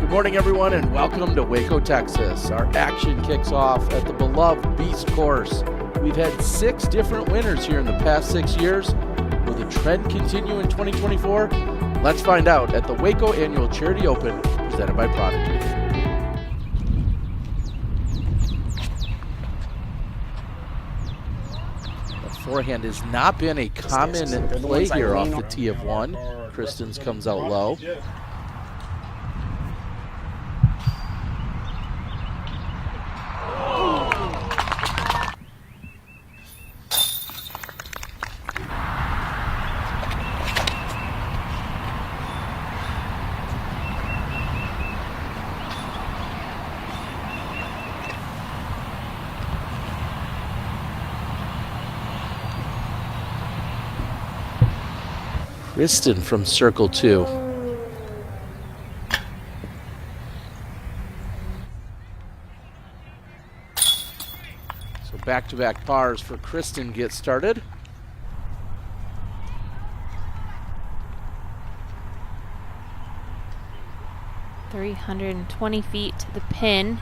Good morning, everyone, and welcome to Waco, Texas. Our action kicks off at the beloved Beast Course. We've had 6 different winners here in the past 6 years. Will the trend continue in 2024? Let's find out at the Waco Annual Charity Open presented by Prodigy. The forehand has not been a common play here off the tee of 1. Kristin's comes out low. Kristin from circle 2. So back-to-back pars for Kristin get started. .320 feet to the pin.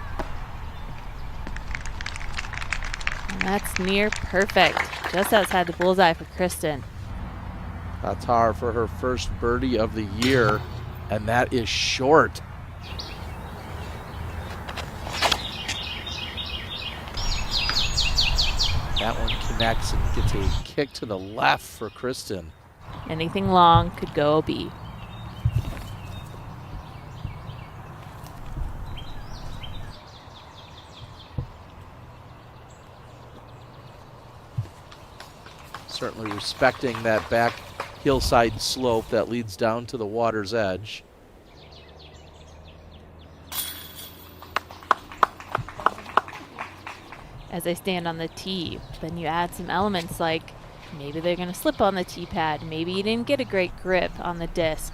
And that's near perfect. Just outside the bullseye for Kristin. Tattar for her first birdie of the year, and that is short. That one connects and gets a kick to the left for Kristin. Anything long could go OB. Certainly respecting that back hillside slope that leads down to the water's edge. As they stand on the tee, then you add some elements like maybe they're going to slip on the tee pad. Maybe you didn't get a great grip on the disc.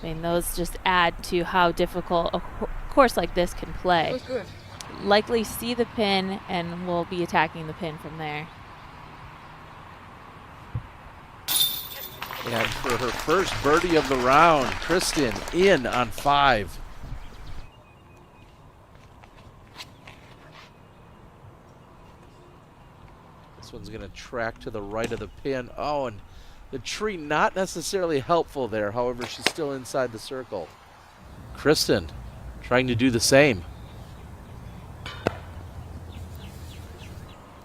I mean, those just add to how difficult a course like this can play. Likely see the pin and will be attacking the pin from there. And for her first birdie of the round, Kristin in on 5. This one's going to track to the right of the pin. Oh, and the tree not necessarily helpful there. However, she's still inside the circle. Kristin trying to do the same.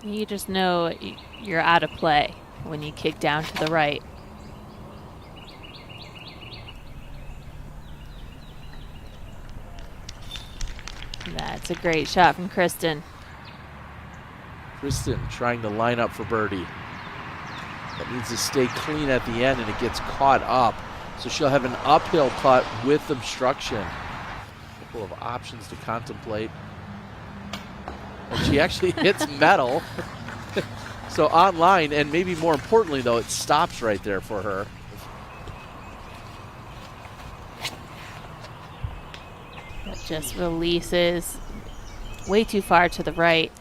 You just know you're out of play when you kick down to the right. That's a great shot from Kristin. Kristin trying to line up for birdie. That needs to stay clean at the end, and it gets caught up. So she'll have an uphill putt with obstruction. A couple of options to contemplate. And she actually hits metal. So online, and maybe more importantly, though, it stops right there for her. That just releases way too far to the right.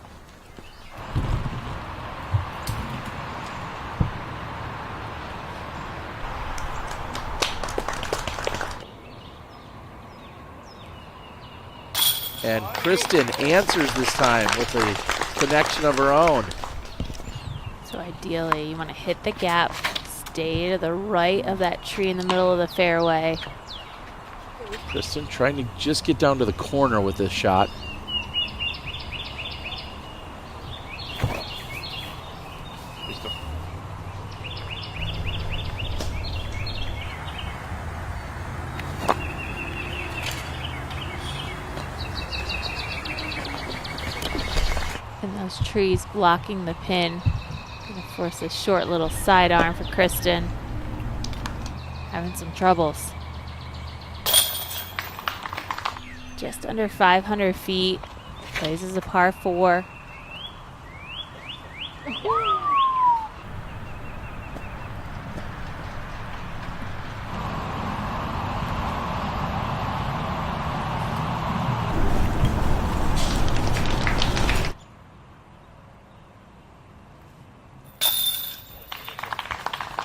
And Kristin answers this time with a connection of her own. So ideally, you want to hit the gap, stay to the right of that tree in the middle of the fairway. Kristin trying to just get down to the corner with this shot. And those trees blocking the pin. Gonna force a short little sidearm for Kristin. Having some troubles. Just under 500 feet. Plays as a par 4.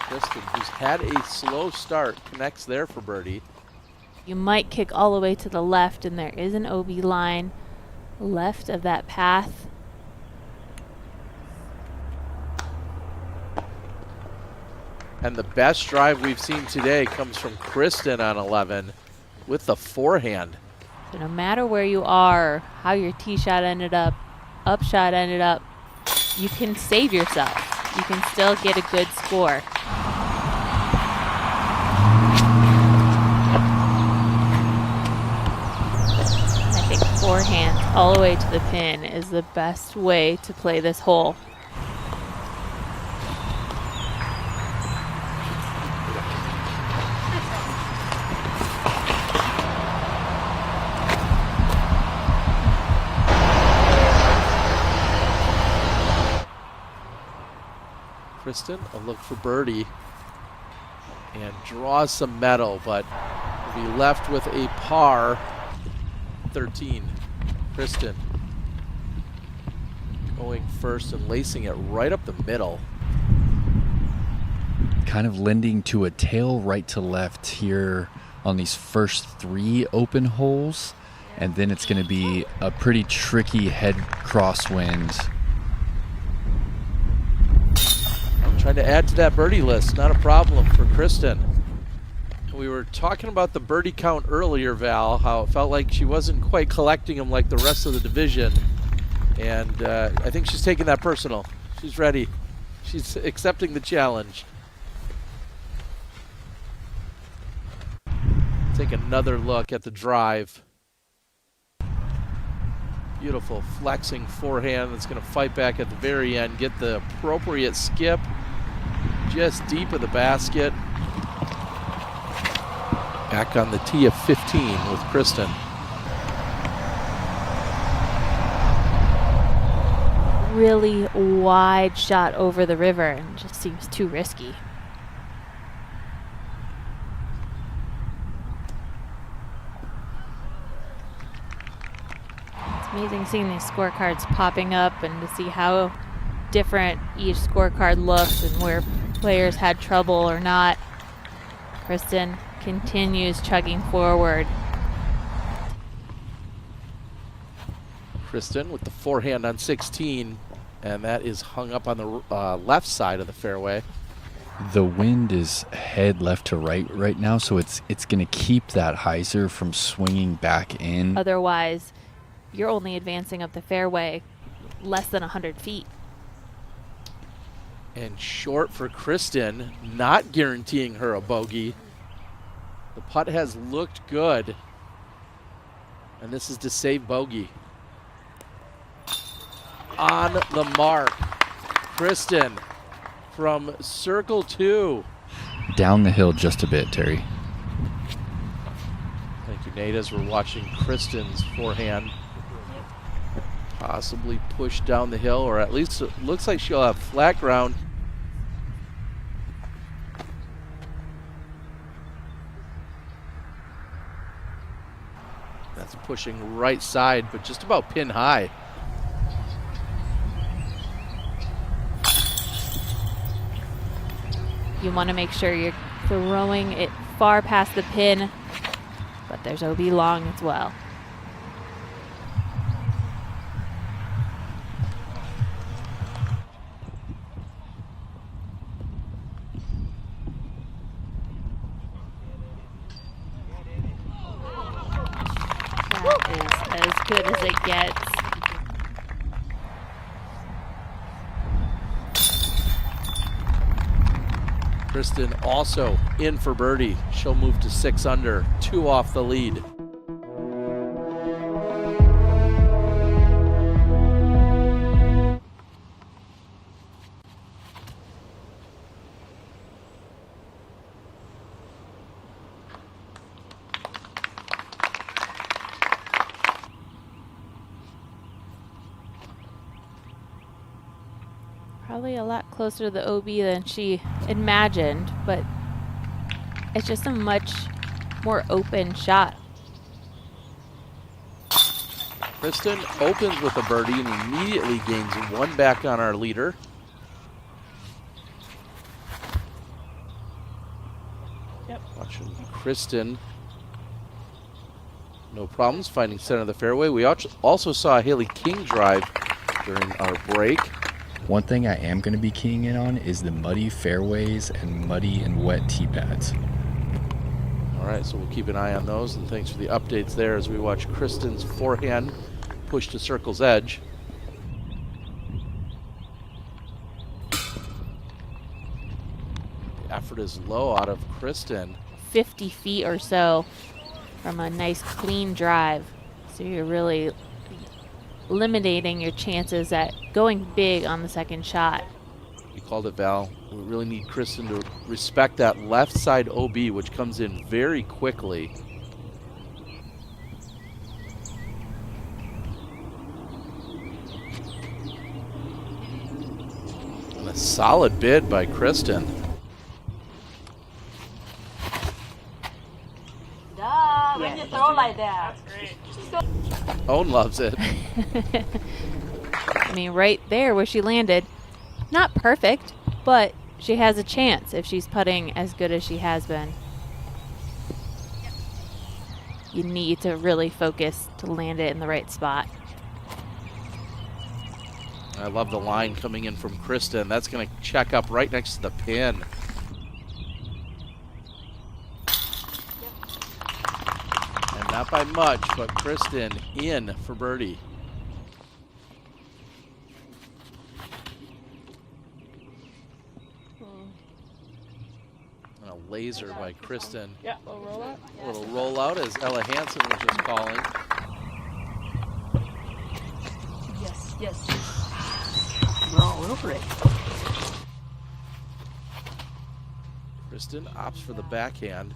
Kristin, who's had a slow start, connects there for birdie. You might kick all the way to the left, and there is an OB line left of that path. And the best drive we've seen today comes from Kristin on 11 with the forehand. So no matter where you are, how your tee shot ended up shot ended up, you can save yourself. You can still get a good score. I think forehand all the way to the pin is the best way to play this hole. Kristin, a look for birdie, and draws some metal, but will be left with a par 13. Kristin going first and lacing it right up the middle. Kind of lending to a tail right to left here on these first 3 open holes, and then it's going to be a pretty tricky head crosswind. Trying to add to that birdie list, not a problem for Kristin. We were talking about the birdie count earlier, Val, how it felt like she wasn't quite collecting them like the rest of the division. And I think she's taking that personal. She's ready. She's accepting the challenge. Take another look at the drive. Beautiful flexing forehand that's going to fight back at the very end, get the appropriate skip just deep of the basket. Back on the tee of 15 with Kristin. Really wide shot over the river and just seems too risky. It's amazing seeing these scorecards popping up and to see how different each scorecard looks and where players had trouble or not. Kristin continues chugging forward. Kristin with the forehand on 16, and that is hung up on the left side of the fairway. The wind is head left to right now, so it's going to keep that hyzer from swinging back in. Otherwise, you're only advancing up the fairway less than 100 feet. And short for Kristin, not guaranteeing her a bogey. The putt has looked good, and this is to save bogey. On the mark, Kristin from circle 2. Down the hill just a bit, Terry. Thank you, Nate, as we're watching Kristin's forehand possibly push down the hill, or at least it looks like she'll have flat ground. That's pushing right side, but just about pin high. You want to make sure you're throwing it far past the pin, but there's OB long as well. That is as good as it gets. Kristin also in for birdie. She'll move to 6 under, 2 off the lead. Probably a lot closer to the OB than she imagined, but it's just a much more open shot. Kristin opens with a birdie and immediately gains 1 back on our leader. Yep. Watching Kristin No problems finding center of the fairway. We also saw Haley King drive during our break. One thing I am going to be keying in on is the muddy fairways and muddy and wet tee pads. All right, so we'll keep an eye on those, and thanks for the updates there as we watch Kristin's forehand push to circle's edge. The effort is low out of Kristin. 50 feet or so from a nice clean drive. So you're really eliminating your chances at going big on the second shot. You called it, Val. We really need Kristin to respect that left side OB, which comes in very quickly. And a solid bid by Kristin. When you throw like that. Owen loves it. I mean, right there where she landed, not perfect, but she has a chance if she's putting as good as she has been. You need to really focus to land it in the right spot. I love the line coming in from Kristin. That's going to check up right next to the pin. And not by much, but Kristin in for birdie. And a laser by Kristin. Yeah, a little rollout. A little rollout as Ella Hansen was just calling. Yes, yes. Roll over it. Kristin opts for the backhand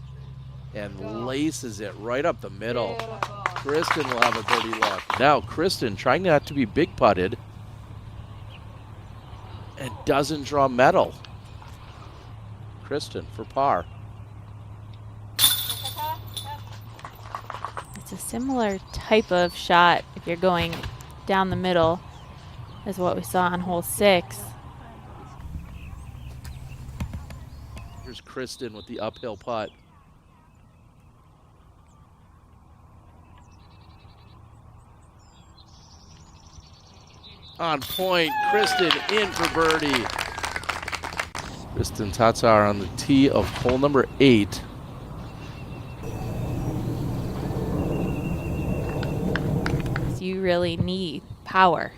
and laces it right up the middle. Kristin will have a birdie luck. Now Kristin trying not to be big putted and doesn't draw metal. Kristin for par. It's a similar type of shot if you're going down the middle as what we saw on hole 6. Here's Kristin with the uphill putt. On point, Kristin in for birdie. Kristin Tattar on the tee of hole number 8. You really need power.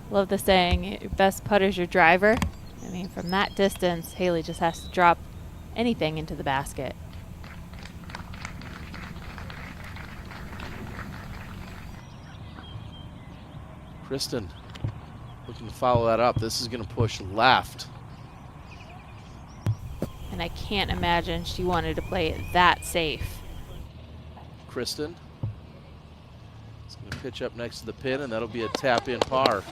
Love the saying, your best putter's your driver. I mean, from that distance, Haley just has to drop anything into the basket. Kristin looking to follow that up. This is going to push left. And I can't imagine she wanted to play it that safe. Kristin is going to pitch up next to the pin, and that'll be a tap-in par.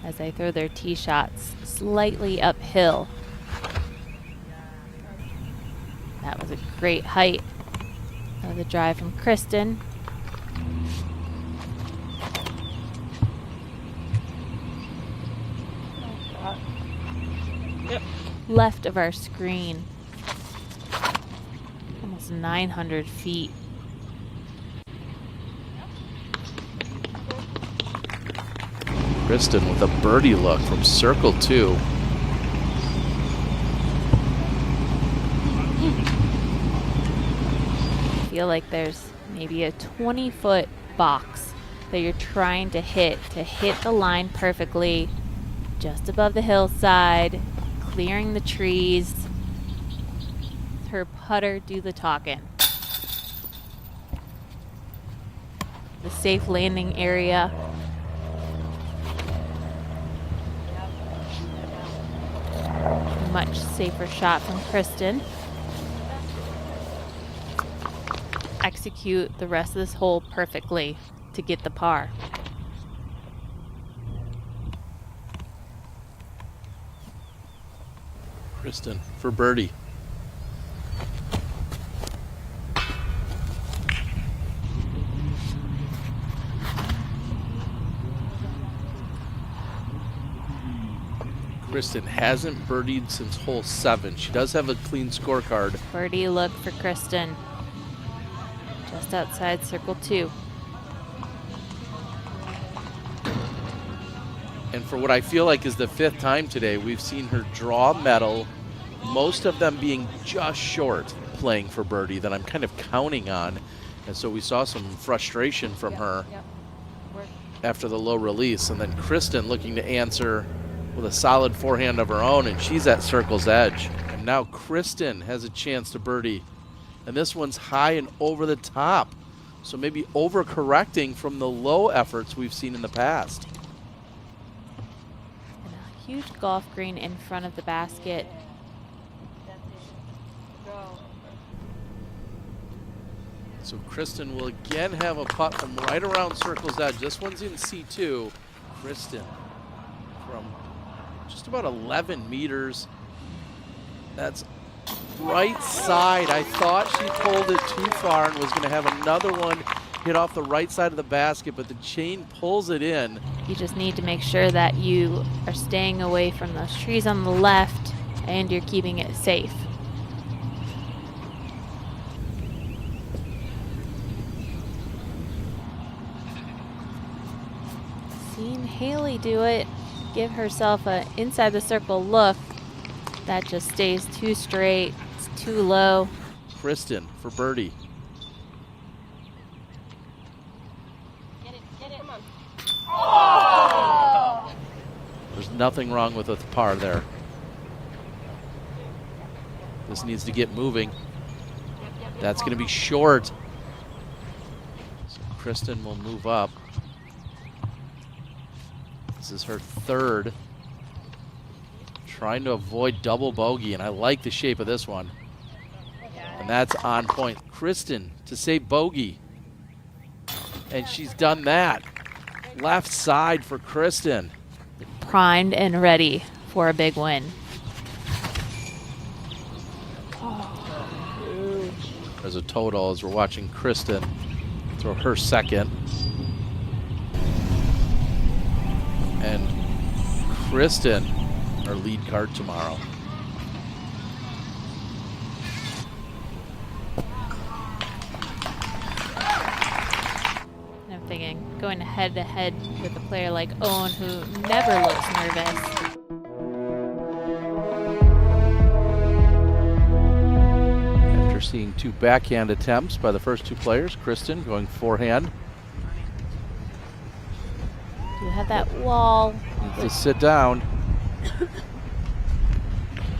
As they throw their tee shots slightly uphill. That was a great height of the drive from Kristin. Yep. Left of our screen. Almost 900 feet. Kristin with a birdie look from circle 2. I feel like there's maybe a 20-foot box that you're trying to hit the line perfectly, just above the hillside, clearing the trees. Her putter do the talking. The safe landing area. Much safer shot from Kristin. Execute the rest of this hole perfectly to get the par. Kristin for birdie. Kristin hasn't birdied since hole 7. She does have a clean scorecard. Birdie look for Kristin. Just outside circle 2. And for what I feel like is the 5th time today, we've seen her draw medal, most of them being just short playing for birdie that I'm kind of counting on. And so we saw some frustration from her after the low release. And then Kristin looking to answer with a solid forehand of her own, and she's at circle's edge. And now Kristin has a chance to birdie. And this one's high and over the top. So maybe overcorrecting from the low efforts we've seen in the past. And a huge golf green in front of the basket. So Kristin will again have a putt from right around circle's edge. This one's in C2. Kristin from just about 11 meters. That's right side. I thought she pulled it too far and was going to have another one hit off the right side of the basket, but the chain pulls it in. You just need to make sure that you are staying away from those trees on the left and you're keeping it safe. Seen Haley do it, give herself a inside the circle look. That just stays too straight, it's too low. Kristin for birdie. Get it, come on. There's nothing wrong with the par there. This needs to get moving. That's going to be short. So Kristin will move up. This is her 3rd. Trying to avoid double bogey, and I like the shape of this one. And that's on point. Kristin to save bogey. And she's done that. Left side for Kristin. Primed and ready for a big win. There's a total as we're watching Kristin throw her 2nd. And Kristin, our lead card tomorrow. And I'm thinking going head to head with a player like Owen who never looks nervous. After seeing 2 backhand attempts by the first 2 players, Kristin going forehand. You have that wall. Needs to sit down.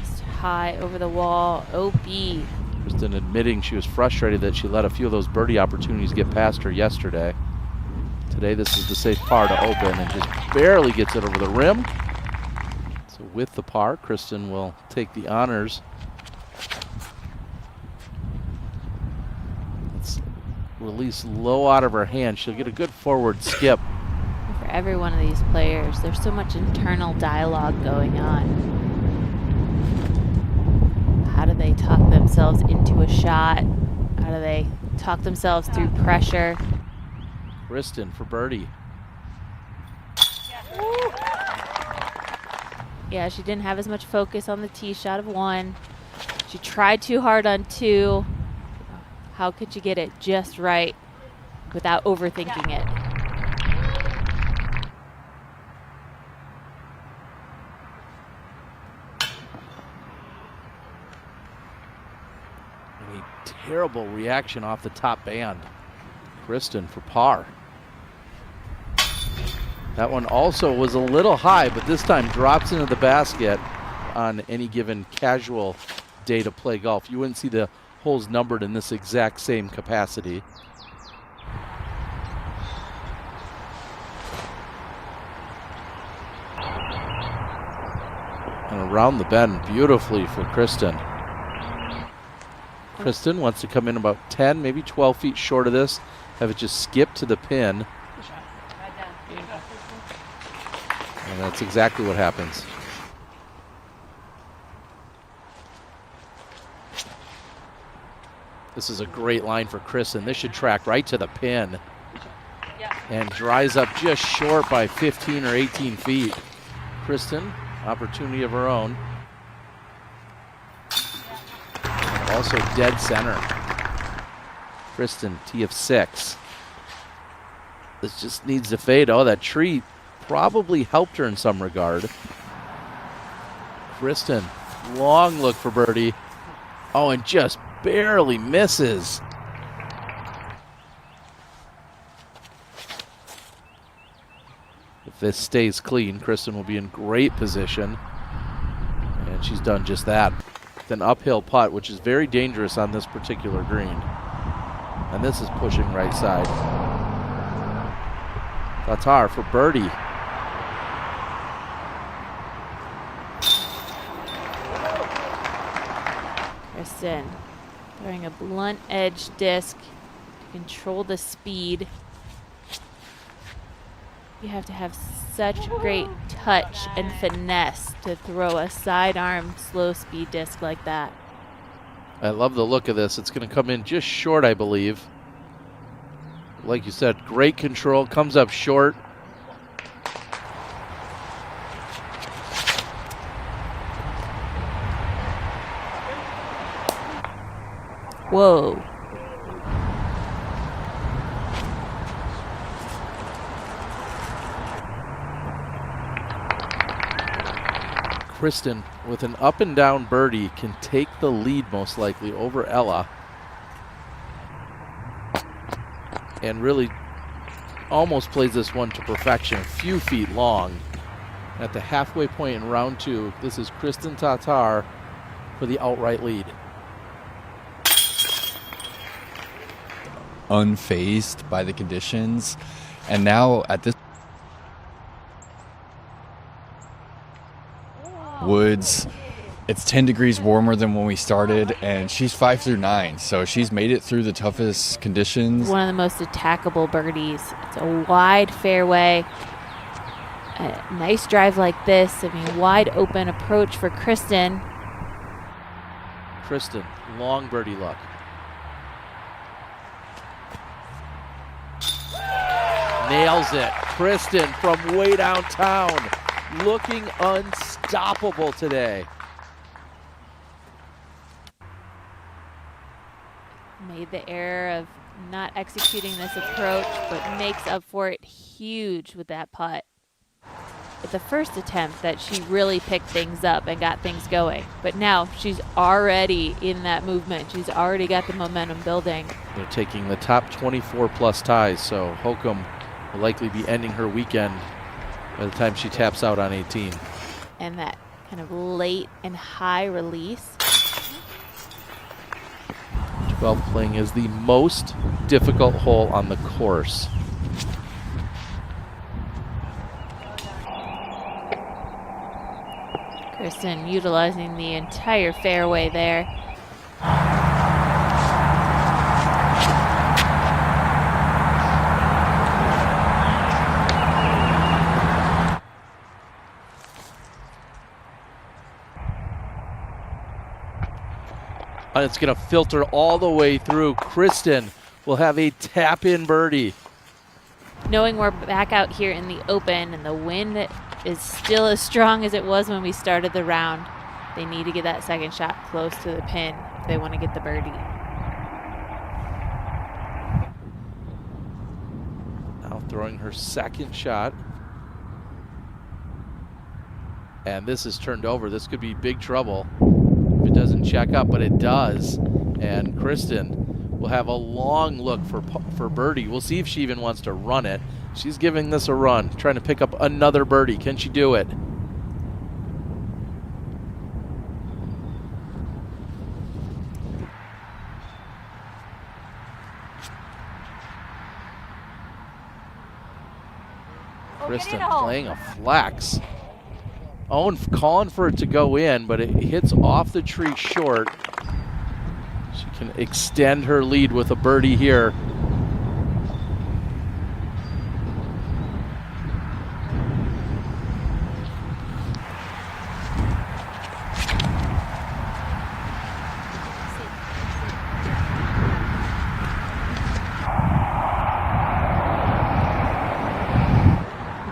Just high over the wall. OB. Kristin admitting she was frustrated that she let a few of those birdie opportunities get past her yesterday. Today this is the safe par to open and just barely gets it over the rim. So with the par, Kristin will take the honors. Let's release low out of her hand. She'll get a good forward skip. For every one of these players, there's so much internal dialogue going on. How do they talk themselves into a shot? How do they talk themselves through pressure? Kristin for birdie. Yeah, she didn't have as much focus on the tee shot of 1. She tried too hard on 2. How could you get it just right without overthinking it? And a terrible reaction off the top band. Kristin for par. That one also was a little high, but this time drops into the basket on any given casual day to play golf. You wouldn't see the holes numbered in this exact same capacity. And around the bend beautifully for Kristin. Kristin wants to come in about 10, maybe 12 feet short of this. Have it just skip to the pin. And that's exactly what happens. This is a great line for Kristin. This should track right to the pin. And dries up just short by 15 or 18 feet. Kristin opportunity of her own. Also dead center. Kristin, tee of 6. This just needs to fade. Oh, that tree probably helped her in some regard. Kristin, long look for birdie. Oh, and just barely misses. If this stays clean, Kristin will be in great position. And she's done just that. With an uphill putt, which is very dangerous on this particular green. And this is pushing right side. Tattar for birdie. Kristin throwing a blunt edge disc to control the speed. You have to have such great touch and finesse to throw a sidearm slow speed disc like that. I love the look of this. It's going to come in just short, I believe. Like you said, great control, comes up short. Whoa. Kristin, with an up and down birdie, can take the lead most likely over Ella. And really almost plays this one to perfection, a few feet long. At the halfway point in round 2, this is Kristin Tattar for the outright lead. Unfazed by the conditions. And now at this woods, it's 10 degrees warmer than when we started, and she's 5 through 9, so she's made it through the toughest conditions. One of the most attackable birdies. It's a wide fairway. A nice drive like this. I mean, wide open approach for Kristin. Kristin, long birdie luck. Nails it. Kristin from way downtown, looking unstoppable today. Made the error of not executing this approach, but makes up for it huge with that putt. At the first attempt that she really picked things up and got things going. But now she's already in that movement. She's already got the momentum building. They're taking the top 24 plus ties, so Holcomb will likely be ending her weekend by the time she taps out on 18. And that kind of late and high release. 12 playing is the most difficult hole on the course. Kristin utilizing the entire fairway there. And it's going to filter all the way through. Kristin will have a tap-in birdie. Knowing we're back out here in the open and the wind is still as strong as it was when we started the round, they need to get that second shot close to the pin if they want to get the birdie. Now throwing her second shot. And this is turned over. This could be big trouble if it doesn't check up, but it does. And Kristin will have a long look for birdie. We'll see if she even wants to run it. She's giving this a run, trying to pick up another birdie. Can she do it? Kristin playing a flex. Owen calling for it to go in, but it hits off the tree short. She can extend her lead with a birdie here.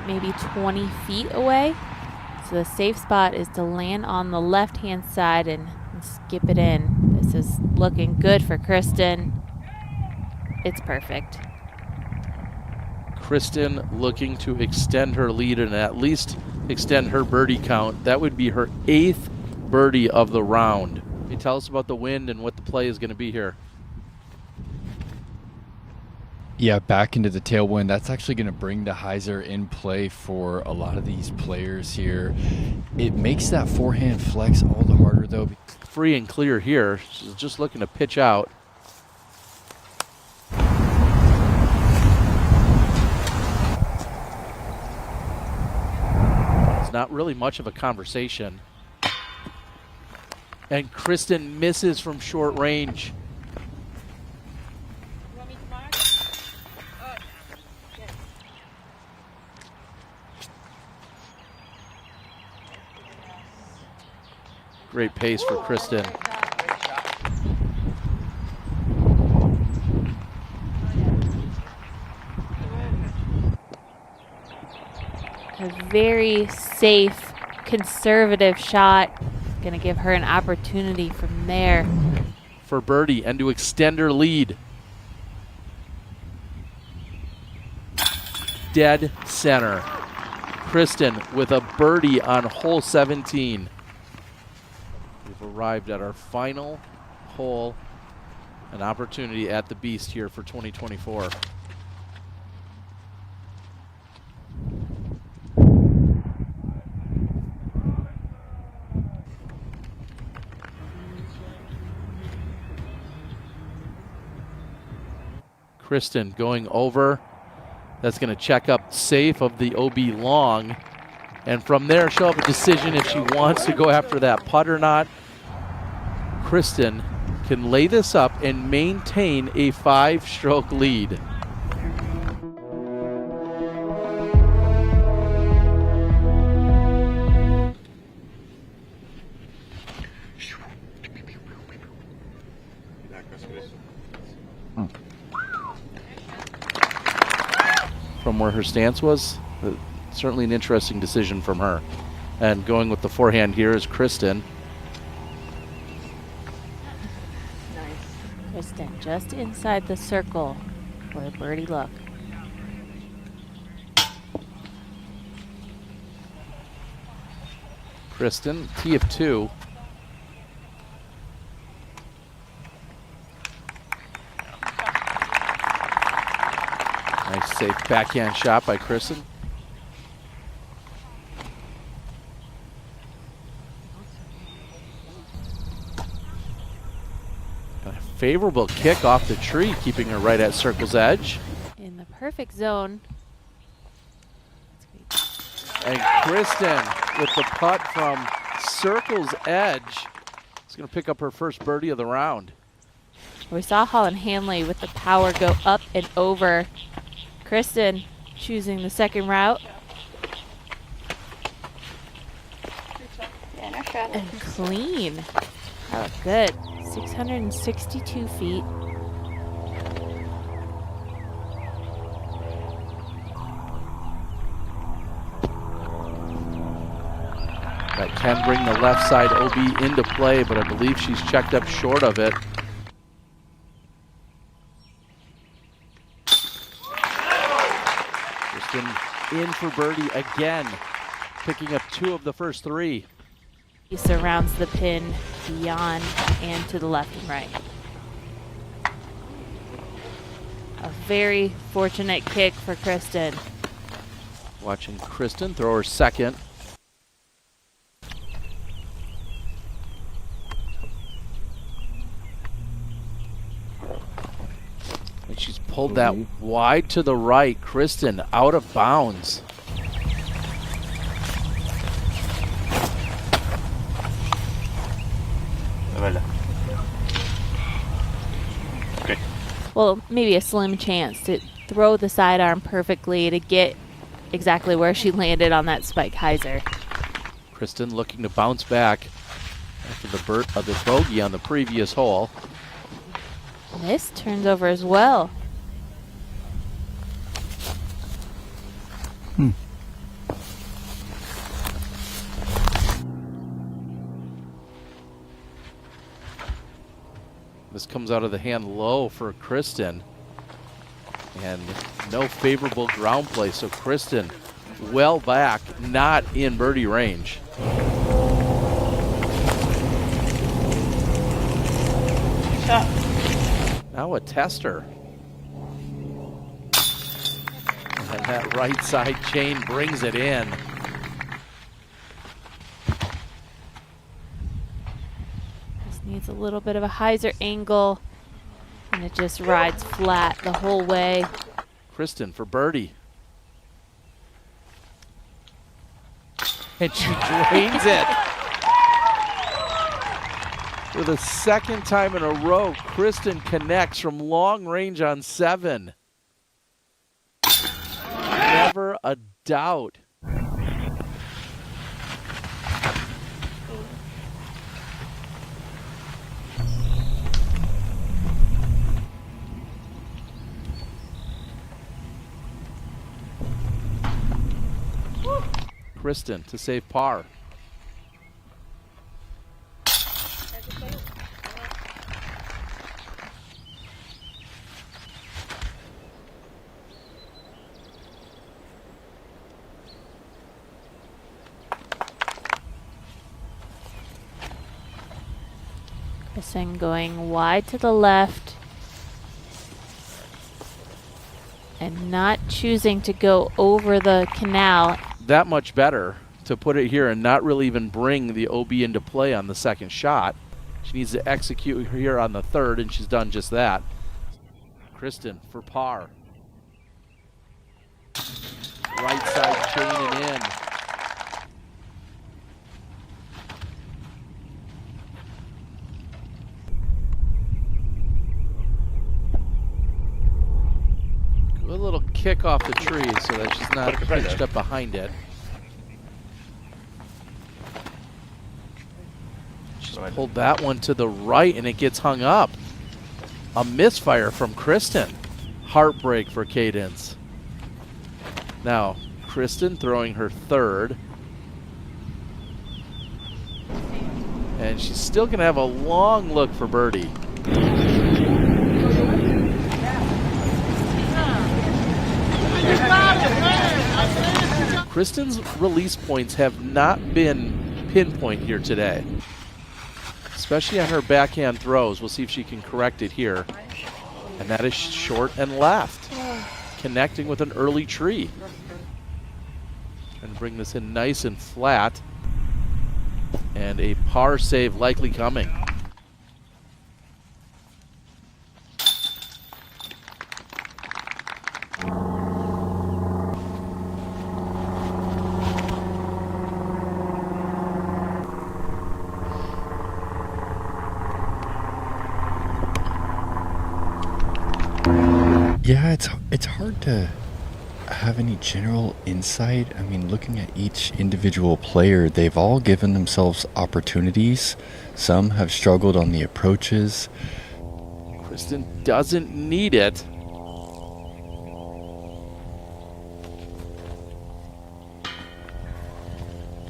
Maybe 20 feet away. So the safe spot is to land on the left-hand side and skip it in. This is looking good for Kristin. It's perfect. Kristin looking to extend her lead and at least extend her birdie count. That would be her 8th birdie of the round. Hey, tell us about the wind and what the play is going to be here. Yeah, back into the tailwind. That's actually going to bring the hyzer in play for a lot of these players here. It makes that forehand flex all the harder, though. Free and clear here. She's just looking to pitch out. It's not really much of a conversation. And Kristin misses from short range. You want me to mark? Oh, yeah. Great pace for Kristin. A very safe, conservative shot. Going to give her an opportunity from there. For birdie and to extend her lead. Dead center. Kristin with a birdie on hole 17. We've arrived at our final hole, an opportunity at the Beast here for 2024. Kristin going over. That's going to check up safe of the OB long. And from there, she'll have a decision if she wants to go after that putt or not. Kristin can lay this up and maintain a 5-stroke lead. From where her stance was, certainly an interesting decision from her. And going with the forehand here is Kristin. Kristin just inside the circle for a birdie look. Kristin, tee of 2. Nice safe backhand shot by Kristin. A favorable kick off the tree, keeping her right at circle's edge. In the perfect zone. And Kristin with the putt from circle's edge is going to pick up her first birdie of the round. We saw Holland Hanley with the power go up and over. Kristin choosing the second route. Yeah, nice shot. And clean. That looked good. 662 feet. That can bring the left side OB into play, but I believe she's checked up short of it. In for birdie again, picking up 2 of the first 3. He surrounds the pin beyond and to the left and right. A very fortunate kick for Kristin. Watching Kristin throw her second. And she's pulled that wide to the right. Kristin out of bounds. Well, maybe a slim chance to throw the sidearm perfectly to get exactly where she landed on that spike hyzer. Kristin looking to bounce back after the bogey on the previous hole. This turns over as well. This comes out of the hand low for Kristin. And no favorable ground play, so Kristin well back, not in birdie range. Shot. Now a tester. And that right side chain brings it in. Just needs a little bit of a hyzer angle, and it just rides flat the whole way. Kristin for birdie. And she drains it. For the second time in a row, Kristin connects from long range on 7. Never a doubt. Kristin to save par. Kristin going wide to the left and not choosing to go over the canal. That much better to put it here and not really even bring the OB into play on the second shot. She needs to execute here on the third, and she's done just that. Kristin for par. Right side chaining in. A little kick off the tree so that she's not pitched up behind it. She's pulled that one to the right and it gets hung up. A misfire from Kristin. Heartbreak for Cadence. Now, Kristin throwing her third. And she's still going to have a long look for birdie. Kristin's release points have not been pinpoint here today, especially on her backhand throws. We'll see if she can correct it here. And that is short and left, connecting with an early tree. Trying to bring this in nice and flat. And a par save likely coming. Yeah, it's hard to have any general insight. I mean, looking at each individual player, they've all given themselves opportunities. Some have struggled on the approaches. Kristin doesn't need it.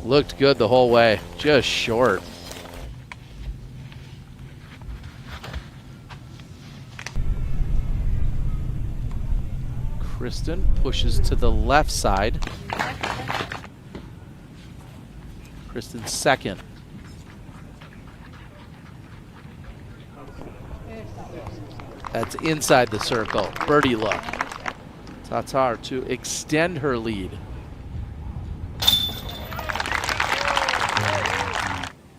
Looked good the whole way, just short. Kristin pushes to the left side. Kristin second. That's inside the circle. Birdie look. Tattar to extend her lead.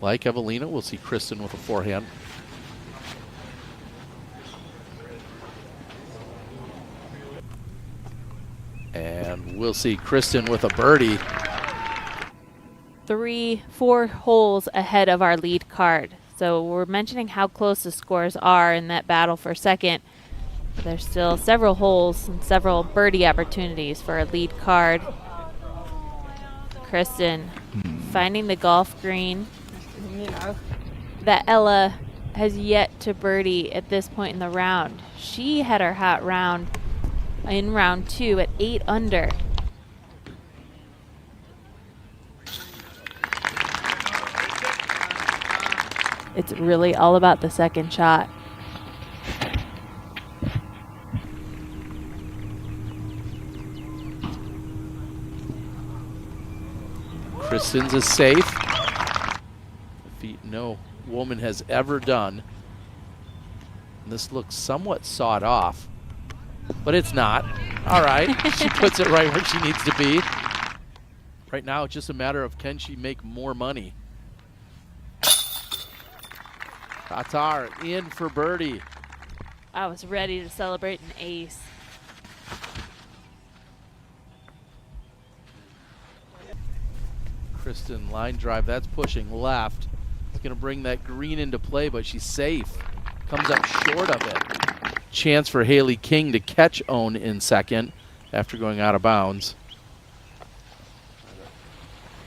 Like Evelina, we'll see Kristin with a forehand. And we'll see Kristin with a birdie. 3-4 holes ahead of our lead card. So we're mentioning how close the scores are in that battle for second. There's still several holes and several birdie opportunities for our lead card. Kristin finding the golf green that Ella has yet to birdie at this point in the round. She had her hot round in round 2 at 8 under. It's really all about the second shot. Kristin's a safe. A feat no woman has ever done. And this looks somewhat sawed off, but it's not. All right, she puts it right where she needs to be. Right now, it's just a matter of can she make more money. Tattar in for birdie. I was ready to celebrate an ace. Kristin line drive, that's pushing left. It's gonna bring that green into play, but she's safe. Comes up short of it. Chance for Haley King to catch Own in second after going out of bounds.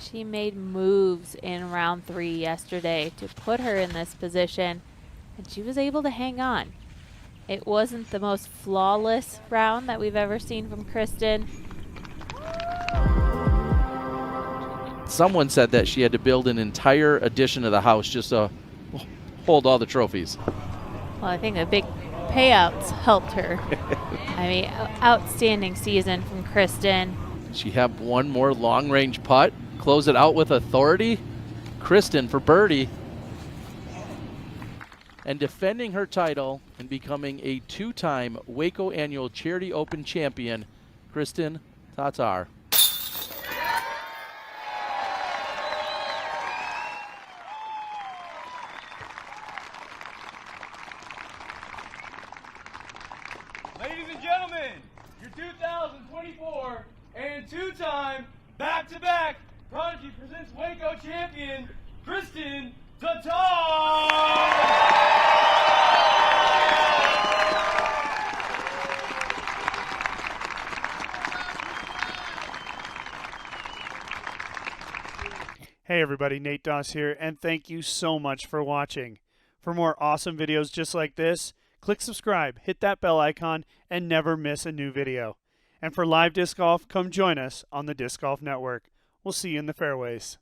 She made moves in round 3 yesterday to put her in this position, and she was able to hang on. It wasn't the most flawless round that we've ever seen from Kristin. Someone said that she had to build an entire addition to the house just to hold all the trophies. Well, I think the big payouts helped her. I mean, outstanding season from Kristin. She have one more long-range putt, close it out with authority. Kristin for birdie. And defending her title and becoming a 2-time WACO Annual Charity Open champion, Kristin Tattar. Ladies and gentlemen, your 2024 and 2-time back-to-back Prodigy Presents WACO champion, Kristin Tattar! Hey everybody, Nate Doss here, and thank you so much for watching. For more awesome videos just like this, click subscribe, hit that bell icon, and never miss a new video. And for live disc golf, come join us on the Disc Golf Network. We'll see you in the fairways.